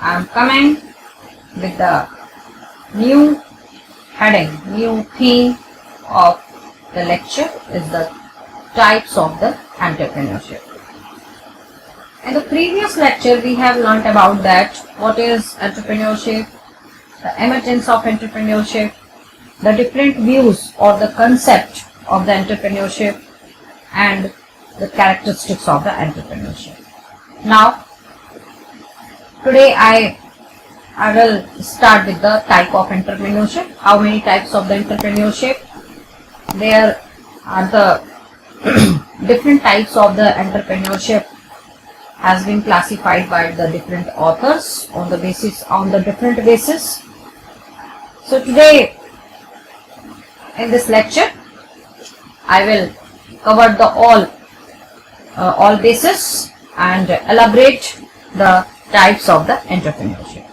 I am coming with the new heading, new theme of the lecture is the types of the entrepreneurship. In the previous lecture, we have learnt about that what is entrepreneurship, the emergence of entrepreneurship, the different views or the concept of the entrepreneurship, and the characteristics of the entrepreneurship. Now, today I will start with the type of entrepreneurship. How many types of the entrepreneurship? There are the different types of the entrepreneurship has been classified by the different authors on the different basis. So today in this lecture I will cover the all bases and elaborate the types of the entrepreneurship.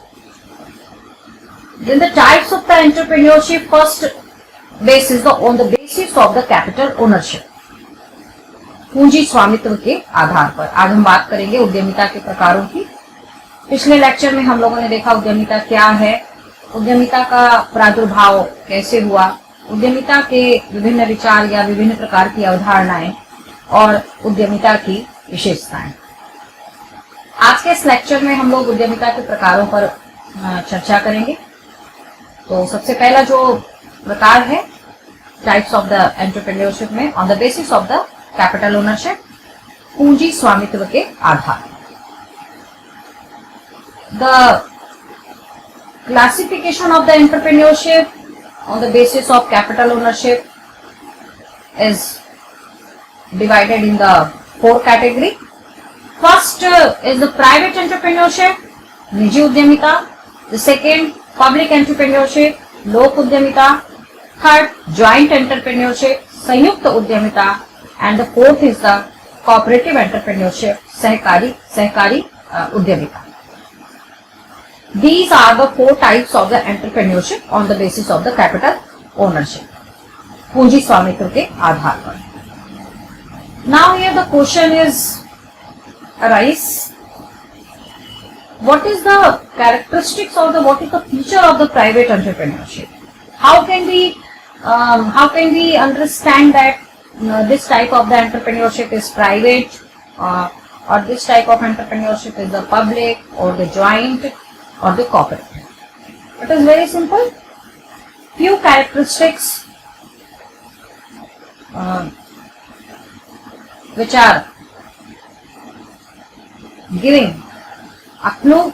Then the types of the entrepreneurship, first base is on the basis of the capital ownership. पूंजी स्वामित्व के आधार पर आज हम बात करेंगे उद्यमिता के प्रकारों की। पिछले लेक्चर में हम लोगों ने देखा उद्यमिता क्या है, उद्यमिता का प्रादुर्भाव कैसे हुआ, उद्यमिता के विभिन्न विचार या विभिन्न प्रकार की अवधारणाएं और उद्यमिता की विशेषताएं। आज के इस लेक्चर में हम लोग उद्यमिता के प्रकारों पर चर्चा करेंगे। तो सबसे पहला जो प्रकार है टाइप्स ऑफ द एंटरप्रेन्योरशिप में, on the basis of the capital ownership, पूंजी स्वामित्व के आधार। The classification of the entrepreneurship on the basis of capital ownership is divided in the four category. First is the private entrepreneurship, निजी उद्यमिता. The second, public entrepreneurship, लोक उद्यमिता. Third, joint entrepreneurship, संयुक्त उद्यमिता. And the fourth is the cooperative entrepreneurship, सहकारी उद्यमिता. These are the four types of the entrepreneurship on the basis of the capital ownership, पूंजी स्वामित्व के आधार पर. Now here the question is arise, what is the characteristics of the, what is the feature of the private entrepreneurship? How can we understand that this type of the entrepreneurship is private or this type of entrepreneurship is the public or the joint or the cooperative? It is very simple. Few characteristics which are giving a clue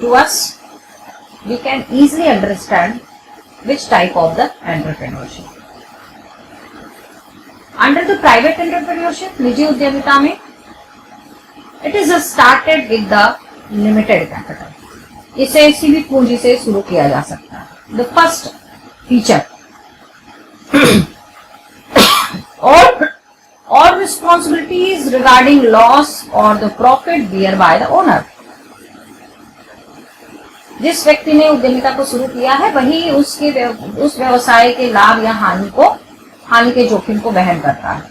to us, we can easily understand which type of the entrepreneurship. Under the private entrepreneurship, निजी उद्यमिता में, it is started with the limited capital. इसे सीमित पूंजी से शुरू किया जा सकता है. The first feature, all responsibilities regarding loss or the profit bear by the owner. जिस व्यक्ति ने उद्यमिता को शुरू किया है वही उस व्यवसाय के लाभ या हानि के जोखिम को वहन करता है.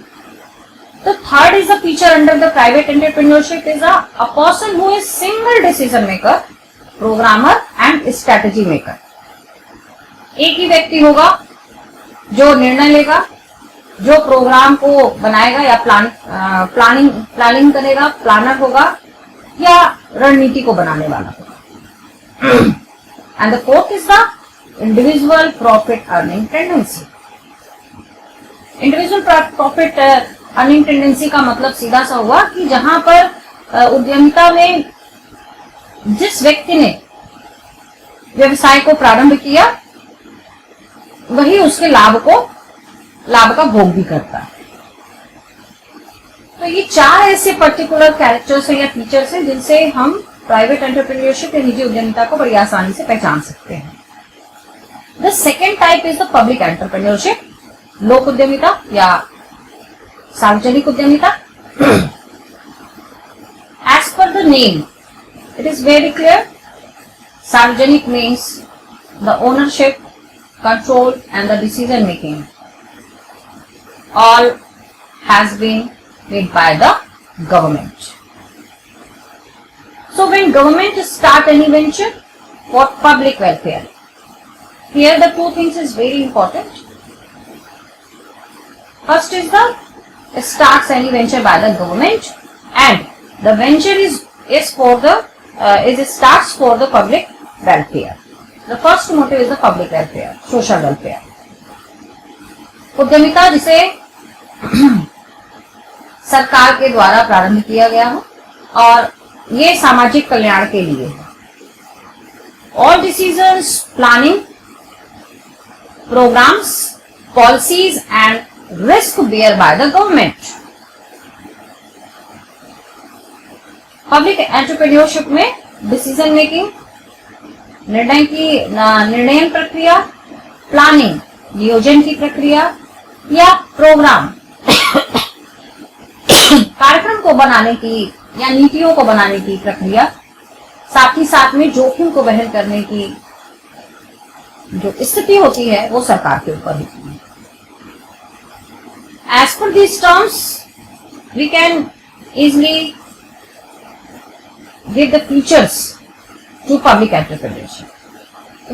The third is the feature under the private entrepreneurship is a person who is single decision maker, programmer and strategy maker. एक ही व्यक्ति होगा जो निर्णय लेगा, जो प्रोग्राम को बनाएगा या प्लानिंग करेगा, प्लानर होगा या रणनीति को बनाने वाला होगा. And the fourth is the individual profit earning tendency. Individual profit earning tendency का मतलब सीधा सा हुआ कि जहां पर उद्यमिता में जिस व्यक्ति ने व्यवसाय को प्रारंभ किया वही उसके लाभ का भोग भी करता है. तो ये चार ऐसे पर्टिकुलर कैरेक्टर्स या फीचर्स हैं जिनसे हम प्राइवेट एंटरप्रेन्योरशिप या निजी उद्यमिता को बड़ी आसानी से पहचान सकते हैं. The second type is the public entrepreneurship, लोक उद्यमिता या सार्वजनिक उद्यमिता. As per the name it is very clear. सार्वजनिक means the ownership, control and the decision making all has been made by the government. So when government start any venture for public welfare, here the two things is very important. First is the starts any venture by the government, and the venture is for the starts for the public welfare. The first motive is the public welfare, social welfare. उद्यमिता जिसे सरकार के द्वारा प्रारंभ किया गया हो और ये सामाजिक कल्याण के लिए है. All decisions, planning, programs, policies and risk bear by the government. Public entrepreneurship में डिसीजन मेकिंग, निर्णय प्रक्रिया, प्लानिंग नियोजन की प्रक्रिया या प्रोग्राम कार्यक्रम को बनाने की या नीतियों को बनाने की प्रक्रिया, साथ ही साथ में जोखिम को वहन करने की जो स्थिति होती है वो सरकार के ऊपर होती है. As per these terms, we can easily give the features to public entrepreneurship.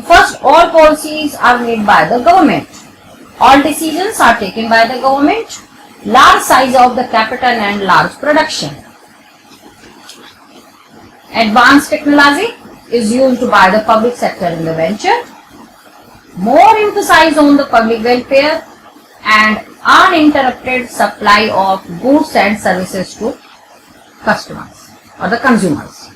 First, all policies are made by the government. All decisions are taken by the government. Large size of the capital and large production. Advanced technology is used by the public sector in the venture. More emphasis on the public welfare and uninterrupted supply of goods and services to customers or the consumers.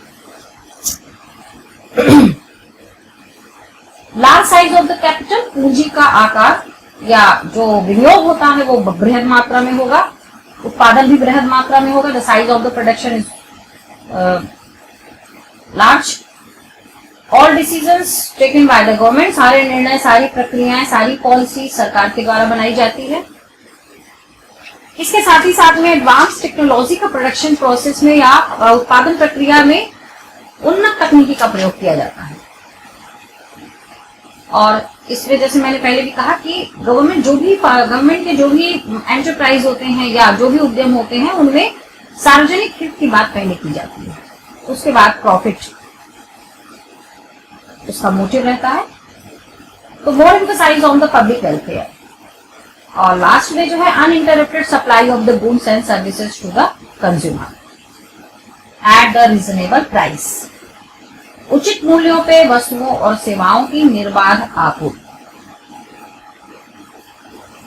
Large size of the capital, पूंजी का आकार या जो विनियोग होता है वो बृहद मात्रा में होगा, उत्पादन भी बृहद मात्रा में होगा. The size of the production is large. All decisions taken by the government, सारे निर्णय, सारी प्रक्रियाएं, सारी पॉलिसी सरकार के द्वारा बनाई जाती है. इसके साथ ही साथ में एडवांस टेक्नोलॉजी का प्रोडक्शन प्रोसेस में या उत्पादन प्रक्रिया में उन्नत तकनीकी का प्रयोग किया जाता है. और इसमें जैसे मैंने पहले भी कहा कि गवर्नमेंट के जो भी एंटरप्राइज होते हैं या जो भी उद्यम होते हैं उनमें सार्वजनिक हित की बात पहले की जाती है, उसके बाद प्रॉफिट उसका मोटिव रहता है. तो more emphasize on the public welfare. और लास्ट में जो है uninterrupted supply of the goods and services to the consumer at the reasonable price. उचित मूल्यों पे वस्तुओं और सेवाओं की निर्बाध आपूर्ति.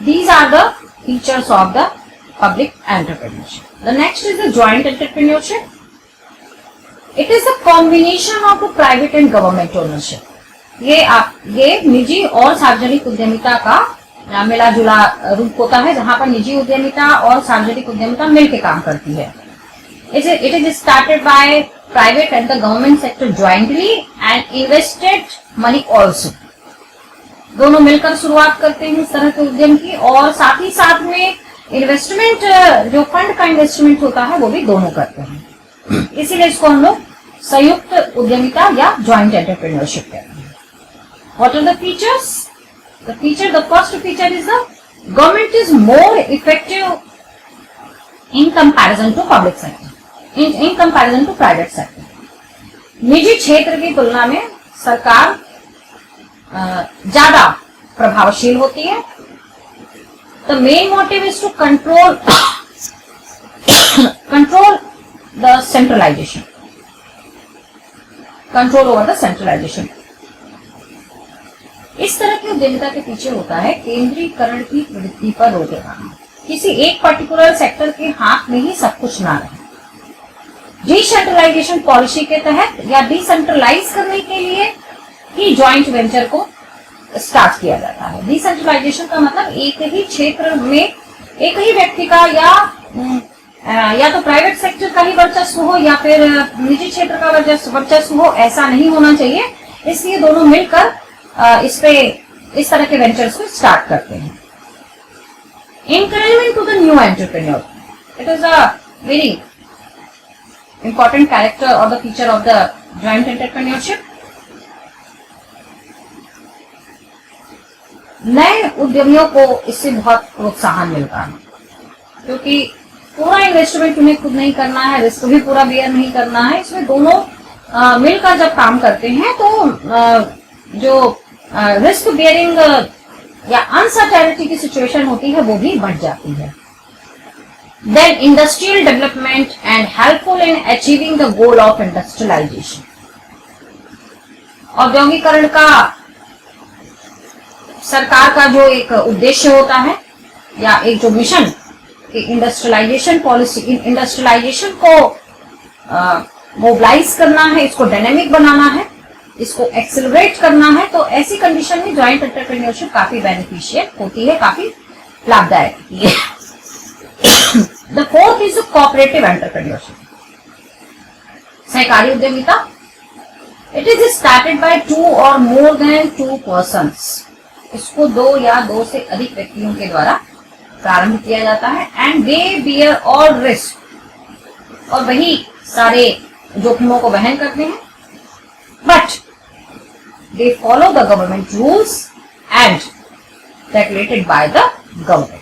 These are the features of the public entrepreneurship. The next is the joint entrepreneurship. It is a combination of the private and government ownership. ये निजी और सार्वजनिक उद्यमिता का मिला जुला रूप होता है, जहां पर निजी उद्यमिता और सार्वजनिक उद्यमिता मिलकर काम करती है. It is started by private and the government sector jointly and invested money also. दोनों मिलकर शुरुआत करते हैं इस तरह के उद्यम की, और साथ ही साथ में इन्वेस्टमेंट, जो फंड का इन्वेस्टमेंट होता है वो भी दोनों करते हैं. इसीलिए इसको हम लोग संयुक्त उद्यमिता या ज्वाइंट एंटरप्रेन्योरशिप कहते हैं. What are the features? The first feature is the government is more effective in comparison to public sector. In comparison to private sector. निजी क्षेत्र की तुलना में सरकार ज्यादा प्रभावशील होती है. The main motive is to control the centralization. Control over the centralization. इस तरह की उद्यमिता के पीछे होता है केंद्रीकरण की प्रवृत्ति पर रोक लगाना. किसी एक पर्टिकुलर सेक्टर के हाथ में ही सब कुछ ना रहे. डिसेंट्रलाइजेशन पॉलिसी के तहत या डिसेंट्रलाइज करने के लिए ही ज्वाइंट वेंचर को स्टार्ट किया जाता है. डिसेंट्रलाइजेशन का मतलब एक ही क्षेत्र में एक ही व्यक्ति का या तो प्राइवेट सेक्टर का ही वर्चस्व हो या फिर निजी क्षेत्र का वर्चस्व हो, ऐसा नहीं होना चाहिए. इसलिए दोनों मिलकर इस तरह के वेंचर्स को स्टार्ट करते हैं. Encouragement to the new entrepreneur. It is a very important character or the feature of the joint entrepreneurship. नए उद्यमियों को इससे बहुत प्रोत्साहन मिलता है, क्योंकि पूरा इन्वेस्टमेंट उन्हें खुद नहीं करना है, रिस्क भी पूरा बेयर नहीं करना है. इसमें दोनों मिलकर जब काम करते हैं तो जो रिस्क बियरिंग या अनसर्टेनिटी की सिचुएशन होती है वो भी बढ़ जाती है. Then industrial development and helpful in achieving the goal of industrialisation. औद्योगिकरण का सरकार का जो एक उद्देश्य होता है या एक जो मिशन कि इंडस्ट्रियलाइजेशन पॉलिसी, इंडस्ट्रियलाइजेशन को मोबिलाइज करना है, इसको डायनेमिक बनाना है, इसको एक्सेलरेट करना है, तो ऐसी कंडीशन में ज्वाइंट एंटरप्रेन्योरशिप काफी बेनिफिशियल होती है, काफी लाभदायक होती है. The fourth is cooperative entrepreneurship, सहकारी उद्यमिता. इट इज स्टार्टेड बाय 2 और मोर देन 2 पर्सन्स. इसको 2 या 2 से अधिक व्यक्तियों के द्वारा प्रारंभ किया जाता है. And they beer all risk, और वही सारे जोखिमों को वहन करते हैं. But they follow the government rules and regulated by the government.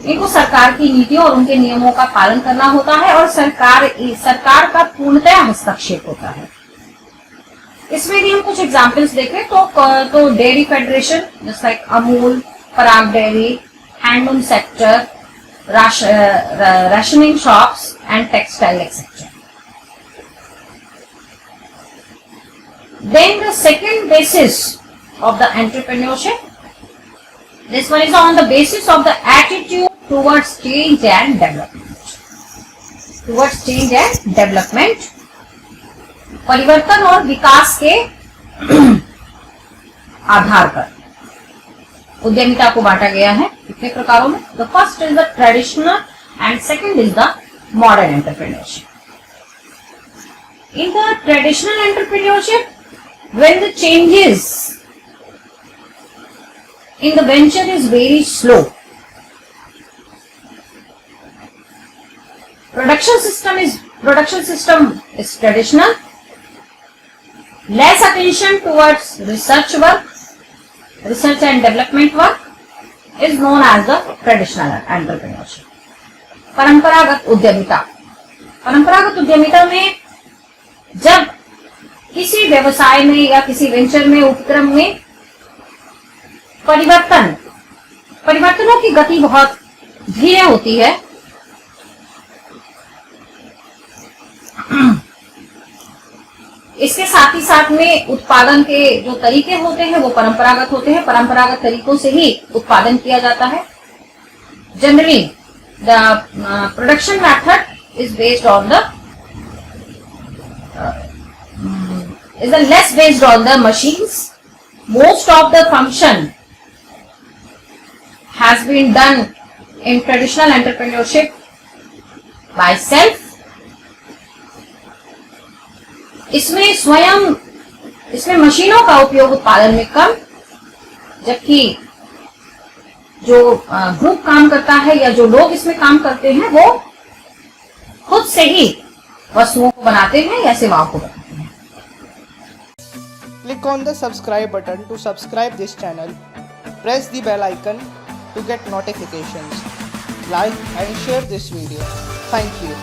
इनको सरकार की नीतियों और उनके नियमों का पालन करना होता है और सरकार का पूर्णतः हस्तक्षेप होता है. इसमें भी हम कुछ एग्जाम्पल्स देखें तो dairy federation just like Amul, Parag dairy, handloom sector, rationing shops and textile etc. Then the second basis of the entrepreneurship, this one is on the basis of the attitude towards change and development. Towards change and development, परिवर्तन और विकास के आधार पर उद्यमिता को बांटा गया है कितने प्रकारों में. The first is the traditional and second is the modern entrepreneurship. In the traditional entrepreneurship, when the changes in the venture is very slow, production system is traditional, less attention towards research and development work is known as the traditional entrepreneurship. परंपरागत उद्यमिता में जब किसी व्यवसाय में या किसी venture में, उपक्रम में परिवर्तनों की गति बहुत धीरे होती है. इसके साथ ही साथ में उत्पादन के जो तरीके होते हैं वो परंपरागत होते हैं. परंपरागत तरीकों से ही उत्पादन किया जाता है. Generally the production method is based on the is less based on the machines. Most of the function has been done in traditional entrepreneurship by self. इसमें मशीनों का उपयोग उत्पादन में कम, जबकि जो ग्रुप काम करता है या जो लोग इसमें काम करते हैं वो खुद से ही वस्तुओं को बनाते हैं या सेवाओं को बनाते हैं. Click on the subscribe button to subscribe this channel. Press the bell icon to get notifications. Like and share this video. Thank you.